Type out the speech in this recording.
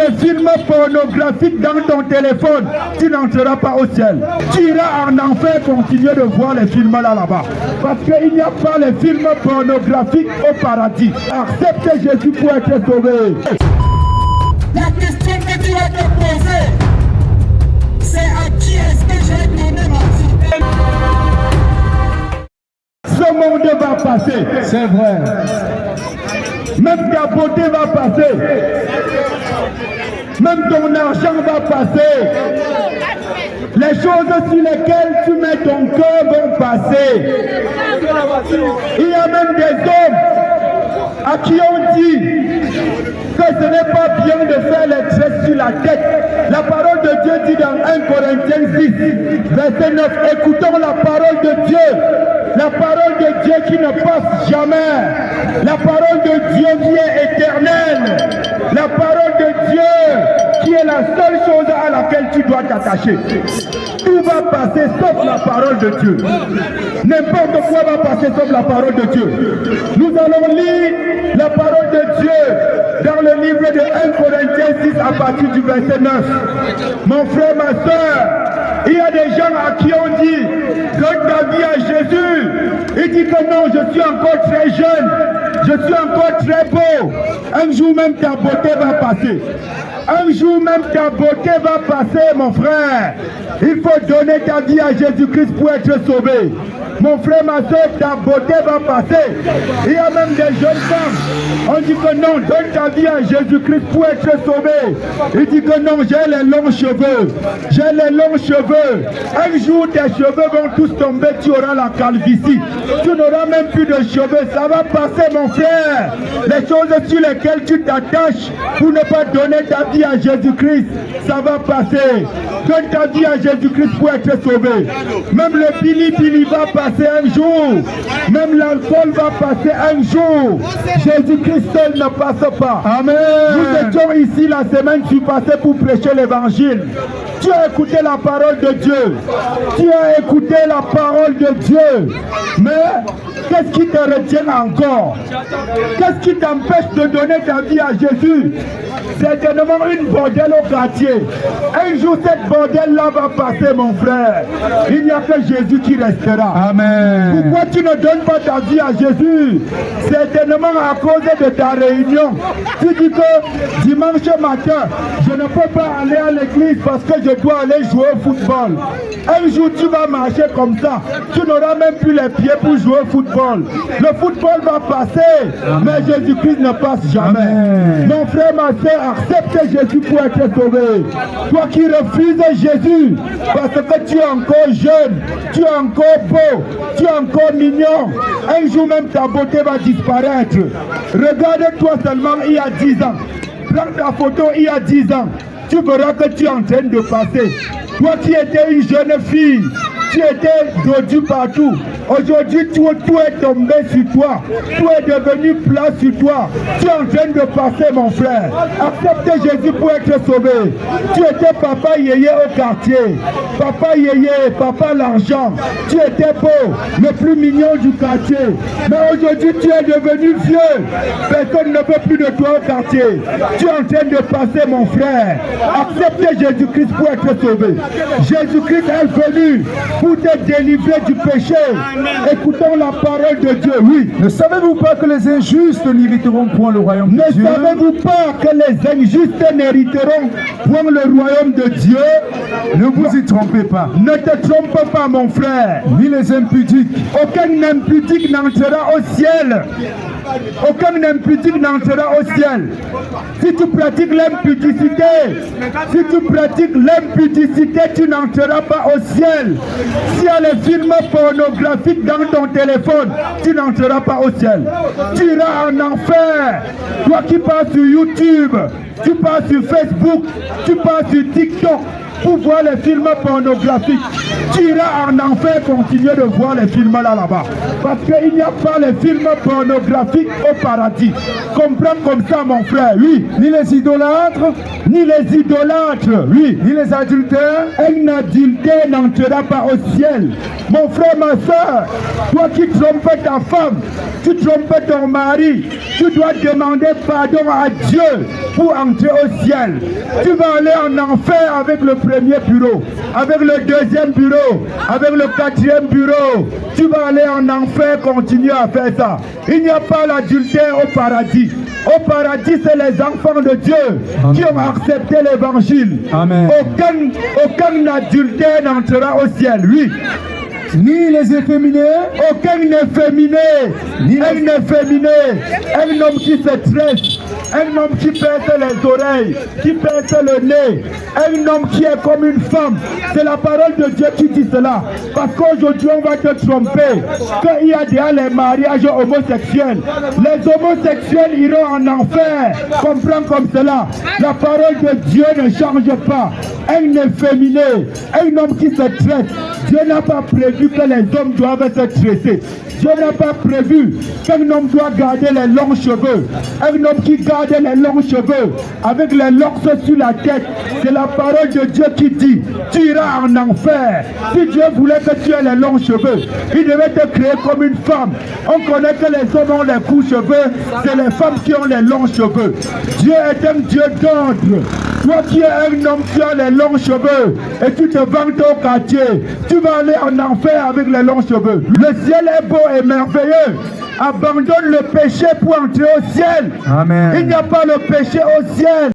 les films pornographiques dans ton téléphone, tu n'entreras pas au ciel. Tu iras en enfer continuer de voir les films là-bas. Parce qu'il n'y a pas les films pornographiques au paradis. Accepte Jésus pour être sauvé. La question que tu vas te poser, c'est à qui est-ce que j'ai donné ma vie? Ce monde va passer. C'est vrai. Même ta beauté va passer. Même ton argent va passer. Les choses sur lesquelles tu mets ton cœur vont passer. Il y a même des hommes à qui on dit que ce n'est pas bien de faire les traits sur la tête. La parole de Dieu dit dans 1 Corinthiens 6, verset 9, écoutons la parole de Dieu. La parole de Dieu qui ne passe jamais. La parole de Dieu qui est éternelle. La parole de Dieu qui est la seule chose à laquelle tu dois t'attacher. Tout va passer sauf la parole de Dieu. N'importe quoi va passer sauf la parole de Dieu. Nous allons lire la parole de Dieu dans le livre de 1 Corinthiens 6 à partir du verset 9. Mon frère, ma soeur, il y a des gens à qui on dit donne ta vie à Jésus. Il dit que non, je suis encore très jeune, je suis encore très beau. Un jour même ta beauté va passer. Un jour même ta beauté va passer, mon frère. Il faut donner ta vie à Jésus-Christ pour être sauvé. Mon frère, ma soeur, ta beauté va passer. Il y a même des jeunes femmes. On dit que non, donne ta vie à Jésus-Christ pour être sauvé. Il dit que non, j'ai les longs cheveux. J'ai les longs cheveux. Un jour, tes cheveux vont tous tomber. Tu auras la calvitie. Tu n'auras même plus de cheveux. Ça va passer, mon frère. Les choses sur lesquelles tu t'attaches pour ne pas donner ta vie à Jésus-Christ, ça va passer. Donne ta vie à Jésus-Christ pour être sauvé. Même le pili-pili va passer un jour. Même l'alcool va passer un jour. Jésus-Christ seul ne passe pas. Amen. Nous étions ici la semaine passée pour prêcher l'évangile. Tu as écouté la parole de Dieu. Tu as écouté la parole de Dieu. Mais qu'est-ce qui te retient encore? Qu'est-ce qui t'empêche de donner ta vie à Jésus? Certainement une bordelle au quartier. Un jour, cette bordelle-là va passer, mon frère. Il n'y a que Jésus qui restera. Amen. Pourquoi tu ne donnes pas ta vie à Jésus? Certainement à cause de ta réunion. Tu dis que dimanche matin, je ne peux pas aller à l'église parce que je dois aller jouer au football. Un jour, tu vas marcher comme ça. Tu n'auras même plus les pieds pour jouer au football. Le football va passer, mais Jésus-Christ ne passe jamais. Amen. Mon frère, ma soeur, accepte Jésus pour être sauvé. Toi qui refuses Jésus parce que tu es encore jeune, tu es encore beau, tu es encore mignon, un jour même ta beauté va disparaître. Regarde-toi seulement il y a 10 ans. Prends ta photo il y a 10 ans. Tu verras que tu es en train de passer. Toi qui étais une jeune fille, tu étais dodu partout. Aujourd'hui, tout est tombé sur toi. Tout est devenu plat sur toi. Tu es en train de passer, mon frère. Accepte Jésus pour être sauvé. Tu étais papa yéyé au quartier. Papa yéyé, papa l'argent. Tu étais beau, le plus mignon du quartier. Mais aujourd'hui, tu es devenu vieux. Personne ne veut plus de toi au quartier. Tu es en train de passer, mon frère. Accepte Jésus-Christ pour être sauvé. Jésus-Christ est venu pour te délivrer du péché. Écoutons la parole de Dieu, oui. Ne savez-vous pas que les injustes n'hériteront point le royaume de Dieu? Ne savez-vous pas que les injustes n'hériteront point le royaume de Dieu? Ne vous y trompez pas. Ne te trompe pas, mon frère. Ni les impudiques. Aucun impudique n'entrera au ciel. Aucun impudique n'entrera au ciel. Si tu pratiques l'impudicité, tu n'entreras pas au ciel. S'il y a les films pornographiques dans ton téléphone, tu n'entreras pas au ciel. Tu iras en enfer. Toi qui pars sur YouTube, tu pars sur Facebook, tu pars sur TikTok, pour voir les films pornographiques. Tu iras en enfer continuer de voir les films là-bas. Parce qu'il n'y a pas les films pornographiques au paradis. Comprends comme ça, mon frère, oui. Ni les idolâtres, Ni les idolâtres, oui. ni les adultères, Un adultère n'entrera pas au ciel. Mon frère, ma soeur, toi qui trompes ta femme, tu trompes ton mari, tu dois demander pardon à Dieu pour entrer au ciel. Tu vas aller en enfer avec le premier bureau, avec le deuxième bureau, avec le quatrième bureau. Tu vas aller en enfer, continuer à faire ça. Il n'y a pas l'adultère au paradis. Au paradis, c'est les enfants de Dieu qui ont accepté l'évangile. Amen. Aucun adultère n'entrera au ciel, oui. ni les efféminés, Aucun efféminé, un homme qui se tresse, un homme qui perce les oreilles, qui perce le nez, un homme qui est comme une femme. C'est la parole de Dieu qui dit cela. Parce qu'aujourd'hui on va te tromper, qu'il y a déjà les mariages homosexuels. Les homosexuels iront en enfer. Comprends comme cela. La parole de Dieu ne change pas. Un efféminé, un homme qui se tresse. Dieu n'a pas prévu que les hommes doivent se tresser. Dieu n'a pas prévu qu'un homme doit garder les longs cheveux. Un homme qui garde les longs cheveux avec les locks sur la tête, c'est la parole de Dieu qui dit, tu iras en enfer. Si Dieu voulait que tu aies les longs cheveux, il devait te créer comme une femme. On connaît que les hommes ont les courts cheveux, c'est les femmes qui ont les longs cheveux. Dieu est un Dieu d'ordre. Toi qui es un homme qui a les longs cheveux et tu te vantes au quartier, tu vas aller en enfer avec les longs cheveux. Le ciel est beau et merveilleux. Abandonne le péché pour entrer au ciel. Amen. Il n'y a pas le péché au ciel.